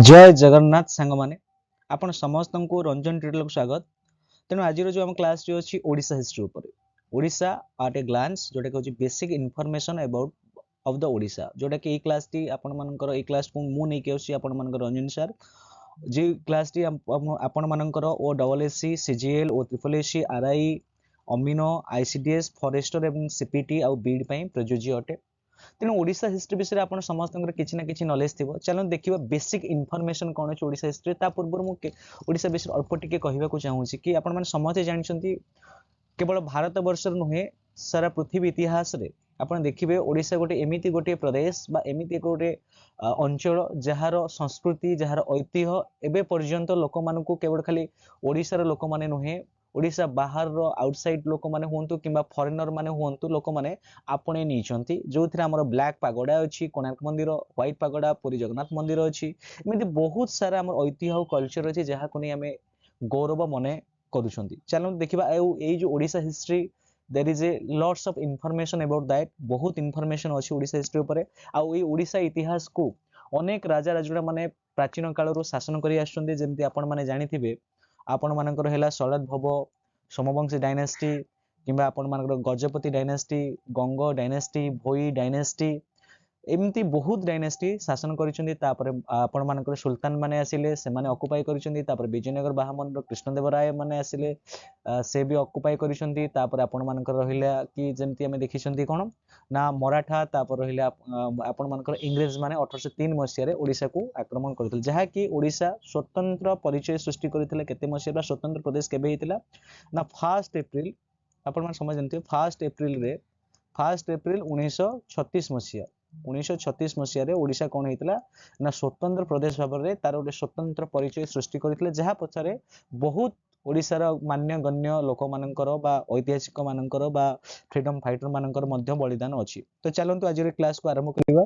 जय जगन्नाथ सांग माने आपण समस्त को रंजन ट्यूटोरियल को स्वागत। तेणु आज जो आम क्लास अच्छी ओडिशा हिस्ट्री ऊपर ओडिशा एट ए ग्लांस जोटा कि basic information about of the Odisha जोटा कि क्लास टी आपण मानकर ए क्लास को मु नै के आसी आपण मानकर रंजन सर जे क्लास टी आपण मानकर O double S C CGL O triple S C RI अमीनो आईसीडीएस फॉरेस्टर एवं सीपीटी आ बीड पई प्रयोज्य अटे। तेणु ओडिशा हिस्ट्री विषय आप समस्त किसी ना कि नॉलेज थी। चलो देखिए बेसिक इनफॉरमेशन कौन अच्छे ओडिशा हिस्ट्री ता पूर्व मुझे ओडिशा विषय अल्प टिके कहवाक चाहूँगी कि आपने समस्ते जानते केवल भारत वर्ष नुहे सारा पृथ्वी इतिहास रे आपन देखिए ओडिशा गोटे एमिति गोटे प्रदेश बा एमिति गोटे अंचल जार संस्कृति जार ऐतिह्य एबे पर्यंत लोक मानू केवल खाली ओडिशार लोक माने नुहे ओडिशा बाहर आउटसाइड लोक माने हुंतु किंबा फॉरेनर माने हुंतु लोक माने आपणे नीचंती जो थिरा हमर ब्लैक पागोडा अछि कोणार्क मंदिर व्हाइट पागोडा पुरी जगन्नाथ मंदिर अछि एमिति बहुत सारा हमर ऐतिह्य और कल्चर अछि जहा कोनी हमें गौरव मने करूछंती। चलो देखिबा ए जो Odisha history there is a lots of information about that बहुत इंफॉर्मेशन अछि ओडिशा हिस्ट्री ऊपर आ ए ओडिशा इतिहास को अनेक राजा राजुड़ा माने प्राचीन काल रो शासन करि आछंती जेमति आपण माने जानिथिबे आपण मानकर हैला शरद भव सोमवंशी डायनेस्टी किंबा आपण मानकर गजपति डायनेस्टी गंग डायनेस्टी भोई डायनेस्टी एमती बहुत डायनेस्टी शासन करिसेंती। तापर आपण मानकर सुल्तान माने आसिले से माने ऑक्युपाई करिसेंती। तापर विजयनगर बाहामन रो कृष्णदेव राय माने आसिले से भी ऑक्युपाई करिसेंती। तापर आपण मानकर रहिला कि जेमती हमें देखिसेंती कोन ना मराठा तापर रहिला आपण मानकर इंग्रेज माने 1803 मसिया रे ओडिसा को आक्रमण करथिले जहा कि ओडिशा स्वतंत्र परिचय सृष्टि करथिले। केते मसिया रा स्वतंत्र प्रदेश केबे हितिला ना 1 अप्रैल आपण मान समझ जानते 1 अप्रैल रे 1 अप्रैल 1936 मसिया 1936 मसिया रे ओडिशा कोन हेतिला ना स्वतंत्र प्रदेश भाबर रे तार ओडे स्वतंत्र परिचय सृष्टि करथिले जहा पछारे बहुत ओडिशार मान्य गण्य लोक मानकर बा ऐतिहासिक मानकर बा फ्रीडम फाइटर मानकर मध्य बलिदान अछि। तो चलंतु आज रे क्लास को आरंभ करिवा।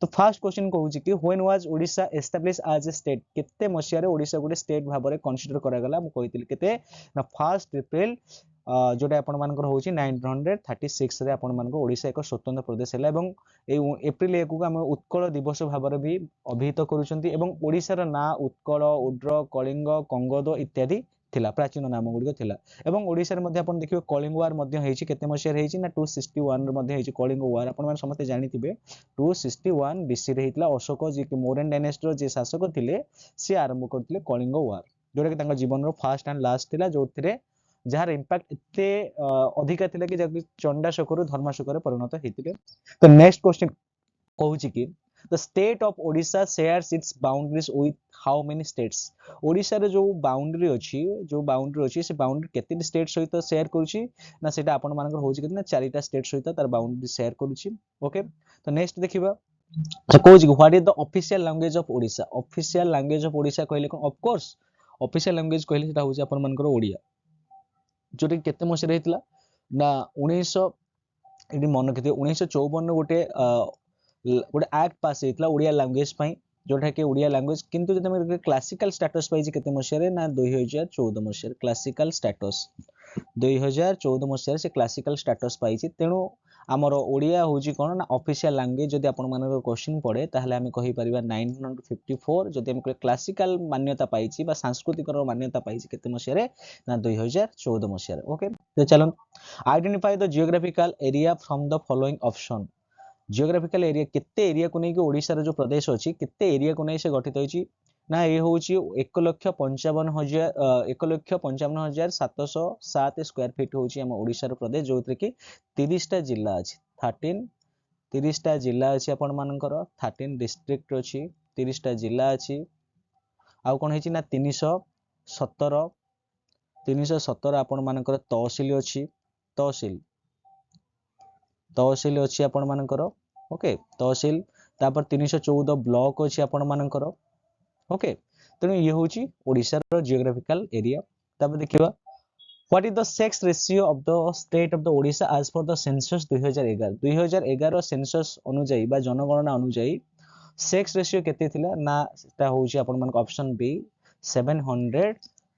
तो फर्स्ट क्वेश्चन कहूची कि when was Odisha establish as a state केते मसिया रे ओडिशा गोटे स्टेट भाबरे कंसीडर करा गला मु कहितली केते ना 1 अप्रैल जोटा आपण मानकर होची 1936 रे आपण मानकर ओडिशा एक स्वतंत्र प्रदेश हैला एवं ए एप्रिल 1 को हम उत्कल दिवस भाबरे भी अभिहित करूछंती एवं ओडिशा रा ना उत्कल उड्र कलिंग कंगद इत्यादि थिला प्राचीन नाम गुडी थिला एवं ओडिशा रे मध्ये आपण देखिबे कलिंग वार मध्ये हेची केते मसिया हेची ना 261 रे मध्ये हेची कलिंग वार आपण मान समस्त जानिथिबे 261 बीसी रे हेतला अशोक जे कि मोरन डायनेस्टी रो जे शासक थिले से आरंभ करथिले कलिंग वार जोटा कि तांका जीवन रो फर्स्ट एंड लास्ट थिला जोथिरे जार इंपैक्ट इत्ते अधिका थिला कि जब चंडाशोक धर्माशोक परिणत हेतिले। तो नेक्स्ट क्वेश्चन कहूची कि the state of Odisha shares it's boundaries with how many states Odisha रे जो बाउंड्री अछि से बाउंड्री केते स्टेट सहित शेयर करूची ना सेटा आपण मानकर होची कि ना चारिटा स्टेट सहित तार बाउंड्री शेयर करूची। ओके तो नेक्स्ट देखिबा अच्छा कहूची कि what is the official language of Odisha official language of Odisha कहले कोन ऑफ कोर्स ऑफिशियल लैंग्वेज कहले सेटा होची आपण मानकर ओडिया जोटे केते मसिया रहइतला ना 1900 एडी मन केते 1954 गोटे गोटे एक्ट पास हेतला ओडिया लैंग्वेज पई जोटा कि ओडिया लैंग्वेज किंतु जदि हम क्लासिकल स्टेटस पाइछि केते मसिया रे ना 2014 मसिया रे क्लासिकल स्टेटस 2014 मसिया रे से क्लासिकल स्टेटस पाइछि। तेनु हमर ओडिया होजी कोन ना ऑफिशियल लैंग्वेज जदि आपण मानकर क्वेश्चन पड़े ताहले हम कहि परिबा 954 जदि हम क्लासिकल मान्यता पाइछि बा सांस्कृतिक मान्यता पाइछि केते मसिया रे ना 2014 मसिया रे। ओके तो चलो identify the geographical area from the following option geographical area केते एरिया को नै कि ओडिसा रो जो प्रदेश अछि केते एरिया को नै से गठित होइछि ना ए होछि 1,55,707 स्क्वायर फीट होछि हम ओडिसा रो प्रदेश जोथरे कि 30 टा जिल्ला अछि 30 टा जिल्ला अछि आपण मानकर 13 डिस्ट्रिक्ट अछि 30 टा जिल्ला अछि आ कोन हेछि ना 317 आपण मानकर तहसील अछि तहसील अछि आपण मानकर। ओके तहसील तापर 314 ब्लॉक अछि आपण मानकर। ओके तेनु ये होची ओडिसा रो जियोग्राफिकल एरिया। तापर देखिबा what is the sex ratio of the state of the Odisha as per the census 2011 census अनुଯାयी बा जनगणना अनुଯାयी सेक्स रेशियो केते थिला ना ता होची आपण मानक option B 700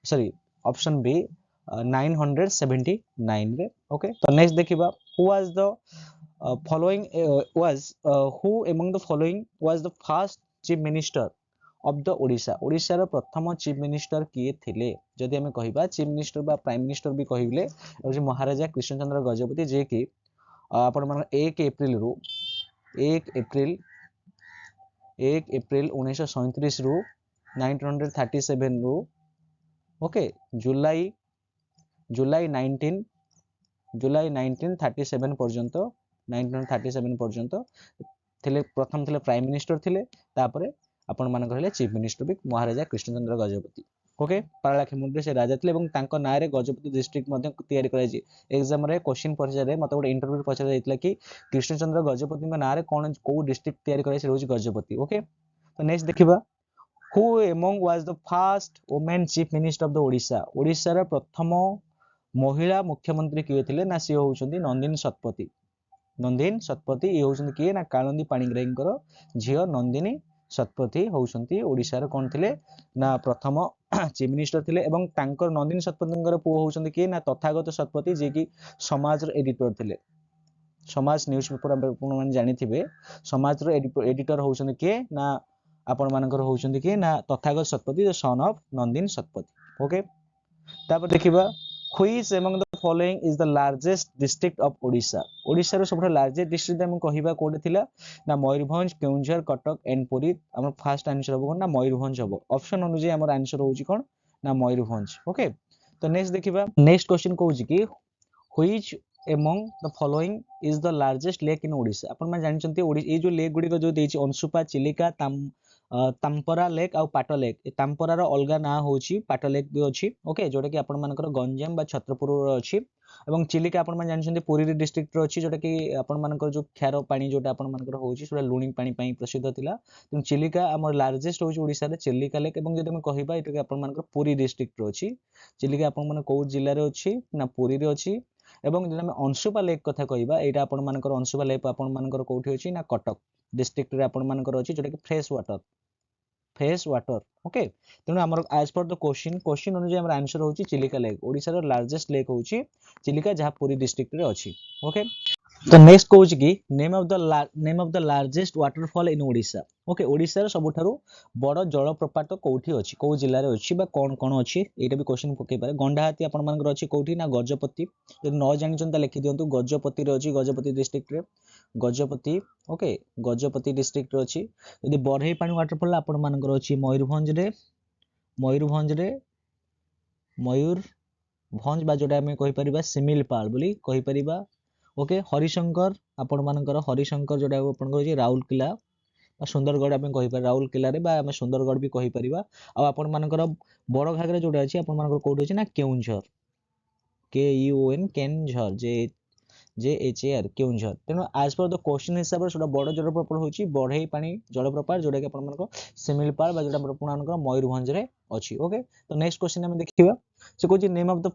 sorry option B 979 रे। ओके तो नेक्स्ट देखिबा who was the following was who among the following was the first chief minister of the Odisha Odisha रो प्रथम चीफ मिनिस्टर किए थिले जदि हमें कहिबा चीफ मिनिस्टर बा प्राइम मिनिस्टर भी कहिबले होची महाराजा कृष्णचंद्र गजपति जे कि आपण मन 1 एप्रिल रु 1 एप्रिल 1937 रु 1937 रु ओके जुलाई जुलाई 1937 पर्यंत 1937 पर्यंत थिले प्रथम थिले प्राइम मिनिस्टर थिले तापरे आपण मान कहले चीफ मिनिस्टर भी महाराजा कृष्णचंद्र गजपति ओके पारलाखेमुंडी से राजा थिले एवं तांको नाय रे गजपति डिस्ट्रिक्ट मध्ये तयारी कराई छी एग्जाम रे क्वेश्चन पचारे रे मते गोटे इंटरव्यू पचारे जाइतला कि कृष्णचंद्र गजपति को नाय रे कोन को डिस्ट्रिक्ट तयारी कराई से रोज गजपति ओके तो नेक्स्ट देखिबा who among was the first women chief minister of the Odisha Odisha रे प्रथम महिला मुख्यमंत्री किए थिले ना सी होउछंती नंदिनी शतपथी ये होउछंती किए ना कालंदी पाणिग्राहींकर झियो नंदिनी शतपथी होउछंती ओडिशा रे कोन थिले ना प्रथम चीफ मिनिस्टर थिले एवं तांकर नंदिनी शतपथींकर पुओ होउछंती किए ना तथागत शतपथी जे कि समाज रो एडिटर थिले समाज न्यूज़पेपर आपण माने जानि थिबे समाज रो एडिटर होउछंती किए ना आपण मानकर होउछंती किए ना Tathagata Satpathy the son of Nandini Satpathy okay तापर देखिबा Which among the following is the largest district of Odisha? Odisha रो सबटा लार्जेस्ट डिस्ट्रिक्ट हम कहिबा कोडे थिला ना मयूरभंज केउंझर कटक एंड पुरी हमर फर्स्ट आंसर हो कोन ना मयूरभंज हो ऑप्शन अनुसार हमर आंसर होउची कोन ना मयूरभंज ओके तो नेक्स्ट देखिबा नेक्स्ट क्वेश्चन कहूची कि Which among the following is the largest lake in Odisha? आपण माने जानिचंती ए जो लेक गुडी को जो देछि अंशुपा चिलिका तांपरा लेक आ पाट लेक तांपरा रो अलगा ना होची पाट लेक भी अछि ओके जोटा कि आपण मानकर गंजाम बा छत्रपुर रो अछि एवं चिलिका आपण माने जानिछन्ते पुरी डिस्ट्रिक्ट रो अछि जोटा कि आपण मानकर जो खारो पानी जोटा आपण मानकर होची सोडा लुणी पानी पई प्रसिद्ध थिला त चिलिका हमर लार्जेस्ट होची ओडिसा रे चिलिका लेक एवं जदि हम कहिबा एटा कि आपण मानकर पुरी डिस्ट्रिक्ट रो अछि चिलिका आपण माने को जिल्ला रे अछि ना पुरी रे अछि एवं जदि हम अंशुपा लेक कथा कहिबा एटा आपण मानकर अंशुपा लेक आपण मानकर कोठी अछि ना कटक डिस्ट्रिक्ट रे आपण मानकर अछि जोटा कि फ्रेश वाटर ओके तेणु आमर एज पर द क्वेश्चन अनुसार हमर आंसर होची चिलिका लेक ओडिसा रो लार्जेस्ट लेक होची चिलिका जहा पुरी डिस्ट्रिक्ट रे अछि ओके तो नेक्स्ट कहूची कि name of the largest waterfall in Odisha okay Odisha रो सबठारु बड़ जलप्रपात कोठी अछि को जिल्ला रे अछि बा कोन कोन अछि एटा भी क्वेश्चन पके पारे गंडाहाती आपण मानकर अछि कोठी ना गजपति जदि न जानि चंता लिखि दियंतु गजपति रे अछि गजपति डिस्ट्रिक्ट रे गजपति ओके गजपति डिस्ट्रिक्ट रे अछि यदि बरहई पानी वाटरफॉल आपण मानकर अछि मयूरभंज बा जोटा हमें कहि परिबा सिमिलपाल बोली कहि परिबा ओके हरिशंकर आपण मानकर हरिशंकर जोटा आपण कहै राउरकेला सुंदरगढ़ आमे कहि पर राउरकेला रे बा आमे सुंदरगढ़ भी कहि परिबा आ आपण मानकर बड़ घागरा जोटा अछि आपण मानकर कोड अछि ना केउंझर KUN केनझर JHAR केउंझर तेनो एज पर द क्वेश्चन हिसाब रे सोडा बड़ जलप्रपात होची बढई पानी जलप्रपात जोटा कि आपण मानकर सिमिलपाल बा जोटा आपण मानकर मयूरभंज रे अछि ओके तो नेक्स्ट क्वेश्चन हम देखिबा से कोची name of the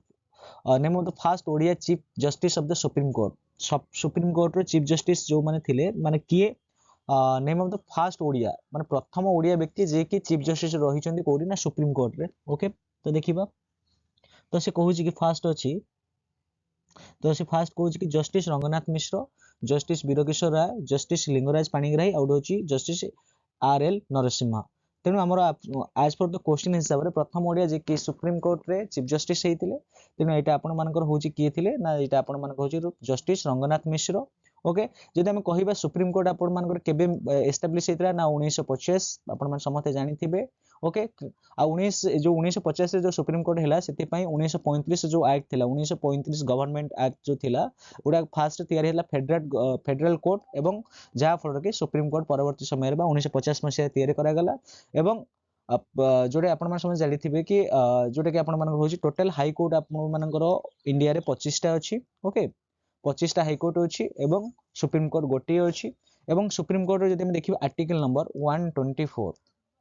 first Odia chief justice of the supreme court रो चीफ जस्टिस जो माने थिले माने किए name of the first Odia माने प्रथम ओडिया व्यक्ति जे कि चीफ जस्टिस रही चंदी कोडी ना सुप्रीम कोर्ट रे ओके तो देखिबा तो से कहूची कि फर्स्ट अछि तो से फर्स्ट कहूची कि जस्टिस रंगनाथ मिश्र जस्टिस वीरकिशोर राय जस्टिस लिंगराज पाणिग्राही आउट होची जस्टिस RL नरसिम्हा तेणु आमर एज पर द क्वेश्चन हिसाब रे प्रथम ओडिया जे कि सुप्रीम कोर्ट रे चीफ जस्टिस हेतिले तेणु एटा आपण मानकर होची किए थिले ना एटा आपण मानकर होची जस्टिस रंगनाथ मिश्र ओके जदि हम कहिबा सुप्रीम कोर्ट आपण मानकर केबे एस्टैब्लिश हेतिला ना 1950 आपण मान समते जानि थिबे ओके आ 1950 रे जो सुप्रीम कोर्ट हैला सेति पई 1935 जो एक्ट थिला 1935 गवर्नमेंट एक्ट जो थिला उडा फास्ट तयारी हैला फेडरल कोर्ट एवं जहा फल के सुप्रीम कोर्ट परवर्ती समय रे बा 1950 मसिया तयारी करा गला एवं जोडे आपण मान समझ जानि थिबे कि जोडे कि आपण मान होची टोटल हाई कोर्ट आपण मानकर इंडिया रे 25 टा अछि ओके 25 टा हाई कोर्ट अछि एवं सुप्रीम कोर्ट गोटी अछि एवं सुप्रीम कोर्ट रे जदि हम देखिबा आर्टिकल नंबर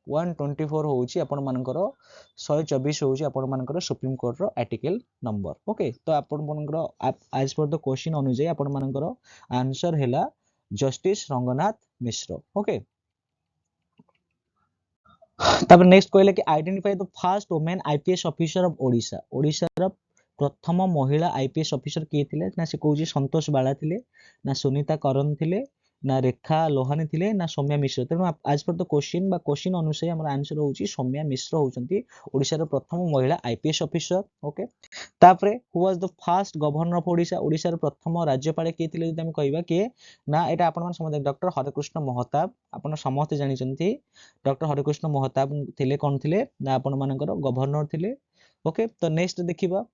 124 होउची आपण मानकर 124 होउची आपण मानकर सुप्रीम कोर्ट रो आर्टिकल नंबर ओके तो आपण मानकर एज पर द क्वेश्चन अनुसार आपण मानकर आंसर हैला जस्टिस रंगनाथ मिश्र ओके तब नेक्स्ट कहले कि identify the first women IPS officer of Odisha Odisha रो प्रथम महिला आईपीएस ऑफिसर किए थिले ना से कहूची संतोष बाला थिले ना सुनीता करन थिले ना रेखा लोहानी थिले ना सौम्या मिश्र। तेणु आज पर द क्वेश्चन बा क्वेश्चन अनुसार हमर आंसर होउची सौम्या मिश्र होउचंती ओडिसा रो प्रथम महिला आईपीएस ऑफिसर। ओके, तापरे who was the first governor of Odisha. Odisha रो प्रथम राज्यपाल के थिले जदि हम कहबा के ना एटा आपण मान समझ डॉक्टर हरिकृष्ण महताब। आपण समस्त जानि चंती डॉक्टर हरिकृष्ण महताब थिले कोन थिले ना आपण मानकर गवर्नर थिले। ओके, तो नेक्स्ट देखिबा।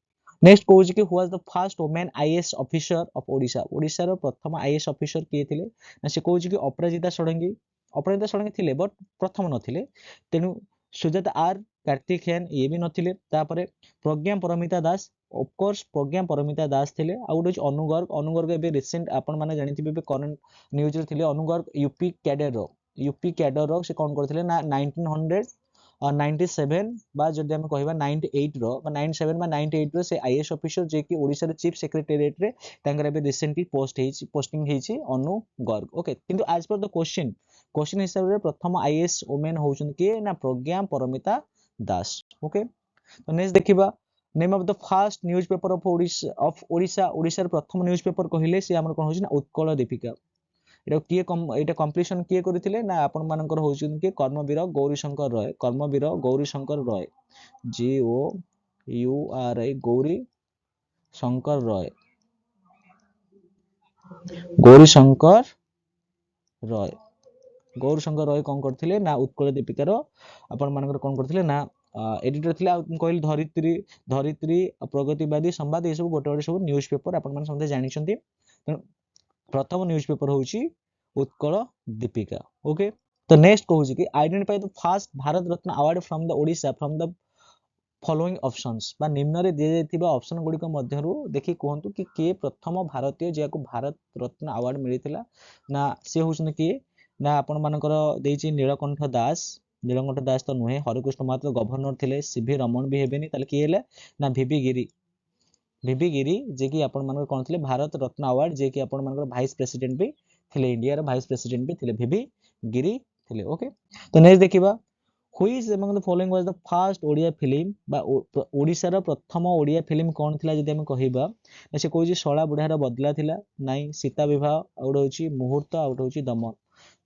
नेक्स्ट कहूँ कि who was the first women IAS officer of Odisha. Odisha रो प्रथम आईएएस ऑफिसर किए थिले ना से कहूँ कि अपराजिता षडंगी। अपराजिता षडंगी थिले बट प्रथम नथिले। तेनु सुजाता आर कार्तिकेयन ये भी नथिले। तापरे प्रज्ञा परमिता दास, ऑफ कोर्स प्रज्ञा परमिता दास थिले। आ गुटे अनु गर्ग। अनु गर्ग एबे रिसेंट आपण माने जानिथिबे एबे करंट न्यूज रे थिले। अनु गर्ग यूपी कैडर रो से कोन करथिले ना 1997 बा जदि हम कहबा 98 रो बा 97 बा 98 रो से आईएएस ऑफिसर जे कि ओडिसा रे चीफ सेक्रेटेरिएट रे तांकर एबे रिसेंटली पोस्टिंग हेछि अनु गर्ग। ओके, किंतु आज पर द क्वेश्चन हिसाब रे प्रथम आईएएस वुमेन होउछन के ना प्रज्ञा परमिता दास। ओके, तो नेक्स्ट देखिबा। Name of the first newspaper of Odisha. Odisha रे प्रथम न्यूज़पेपर कहिले से हमर कोन होछि ना उत्कल दीपिका। एटा किए एटा कंप्लीशन किए करथिले ना आपण मानकर होउछन के कर्मवीर गौरीशंकर रॉय। कर्मवीर गौरीशंकर रॉय, GOURI गौरी शंकर रॉय। गौरीशंकर रॉय, गौरीशंकर रॉय कोन करथिले ना उत्कल दीपिका रो आपण मानकर कोन करथिले ना एडिटर थिले। आ कहल धरित्री प्रगतिवादी संवाद ये सब गोटे गोटे सब न्यूज़पेपर आपण मान समझे जानि छथि। प्रथम न्यूज़पेपर होउची उत्कल दीपिका। ओके, तो नेक्स्ट कहूची कि identify the first Bharat Ratna award from the Odisha from the following options. बा निम्न रे दिए जाइतिबा ऑप्शन गुडी को मध्यरु देखि कहंतु कि के प्रथम भारतीय जेको भारत रत्न अवार्ड मिलिथिला ना से होउछन कि ना आपण मानकर देइछि नीलकंठ दास। नीलकंठ दास तो नुहे, हरिकृष्ण महतो गवर्नर थिले, सीवी रमन भी हेबेनी। ताले कि हेले ना वीवी गिरी जे कि आपण मानकर कोन थिले भारत रत्न अवार्ड जे कि आपण मानकर वाइस प्रेसिडेंट भी थिले, इंडिया रो वाइस प्रेसिडेंट भी थिले, वीवी गिरी थिले। ओके, तो नेक्स्ट देखिबा। Which among the following was the first Odia film बा ओडिसा रो प्रथम ओडिया फिल्म कोन थिला जदि हम कहिबा ना से कहूची शळा बुढार बदला थिला, नाइ सीता विवाह, आउड होची मुहूर्त, आउड होची दमन।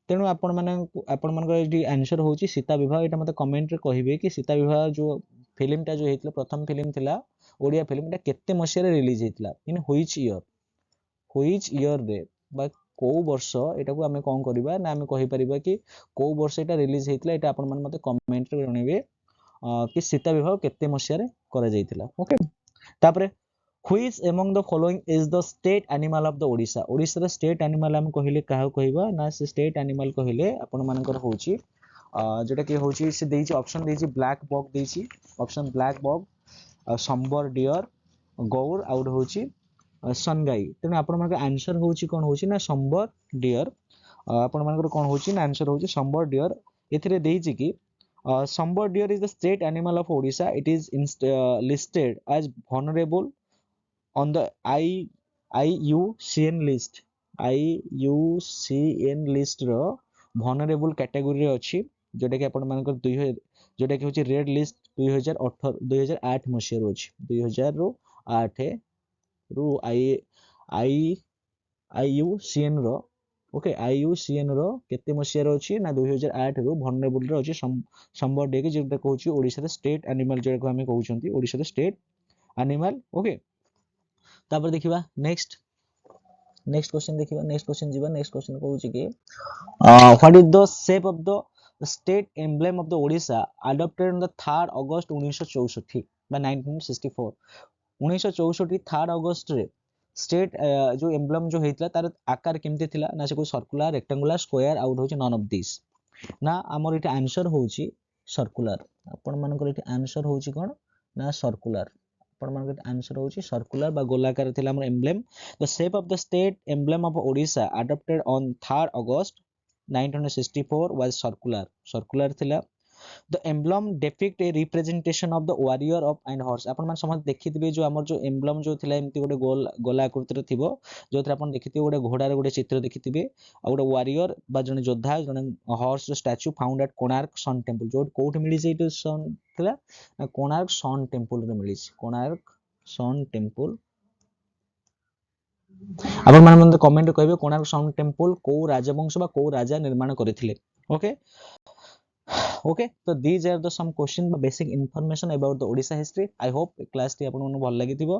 तेणु आपण मानकर एटी आंसर होची सीता विवाह। एटा मते कमेंट रे कहिबे कि सीता विवाह जो फिल्मटा जो हेतला प्रथम फिल्म थिला ओडिया फिल्म, एटा केते मसिया रे रिलीज हेतला इन व्हिच ईयर रे बा को वर्ष एटाको आमे कोन करबा ना आमे कहि परिबा कि को वर्ष एटा रिलीज हेतला। एटा आपण मान मते कमेंट रे जणेबे कि सीता विवाह केते मसिया रे करा जायतिला। ओके, तापरे which among the following is the state animal of the Odisha. Odisha रो स्टेट एनिमल हम कहिले काहा कहबा ना से स्टेट एनिमल कहिले आपण मानकर होची जेटा कि होची से देइची ऑप्शन देइची ब्लैक बॉग देइची। Option blackbuck, sambar deer, gaur, out होची सनगाई। तेणु आपण मानकर आंसर होची कोन होची ना संबर डियर। आपण मानकर कोन होची ना आंसर होची संबर डियर। एथिरे देइची कि sambar deer is the state animal of Odisha. It is listed as vulnerable on the IUCN list। IUCN list रो vulnerable कैटेगरी रे अछि जोटा कि आपण मानकर 2000 जोटा कि होची रेड लिस्ट 2008 मसिया रो अछि। 2000 रो 8 रो IUCN रो। ओके, IUCN रो केते मसिया रो अछि ना 2008 रो vulnerable रो अछि संबर डे के जेटा कहूची ओडिसा रे स्टेट एनिमल जेटा को हमें कहउछंती ओडिसा रे स्टेट एनिमल। ओके, तापर देखिबा नेक्स्ट क्वेश्चन देखिबा। नेक्स्ट क्वेश्चन जीवा। नेक्स्ट क्वेश्चन कहूची कि what is the shape of the state emblem of the Odisha adopted on the 3rd August 1964 बा 1964। 1964 3rd अगस्त रे स्टेट जो एम्ब्लेम जो हेतला तार आकार केमते थिला ना से को सर्कुलर, रेक्टेंगुलर, स्क्वायर, आउट होची नन ऑफ दिस। ना हमर इटे आंसर होची सर्कुलर। आपण मानकर इटे आंसर होची कोन ना सर्कुलर। आपण मानकर आंसर होची सर्कुलर बा गोलाकार थिला हमर emblem. The shape of the state emblem of Odisha adopted on 3rd August 1964 was circular थिला। The emblem depict a representation of the warrior of and horse. आपण मान समझ देखिथिबे जो हमर जो एम्ब्लेम जो थिला एमती गोटे गोला आकृति रे थिबो जोथरे आपण देखिथिबे गोटे घोड़ा रे गोटे चित्र देखिथिबे आ गोटे वॉरियर बा जने योद्धा जने horse statue found at Konark sun temple. जो कोठ मिली जे इट सन थिला ना कोणार्क सन टेंपल रे मिली। कोणार्क सन टेंपल आपण माने मते कमेंट कहबे कोणार्क सन टेम्पल को राजवंश बा को राजा निर्माण करथिले ओके ओके तो these are the some question basic information about the Odisha history I hope class टी आपन मन भल लागिथिबो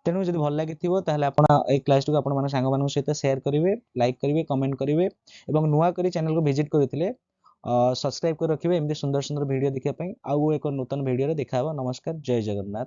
तेनु जदि भल लागिथिबो ताहले आपण ए क्लास टी आपण माने सांग मानन सहित शेयर करिवे लाइक करिवे कमेंट करिवे एवं नुवा करी चैनल को विजिट करथिले सब्सक्राइब कर रखिबे एमदी सुंदर सुंदर वीडियो देखिया पई आउ एक नूतन वीडियो रे देखाबो नमस्कार जय जगन्नाथ।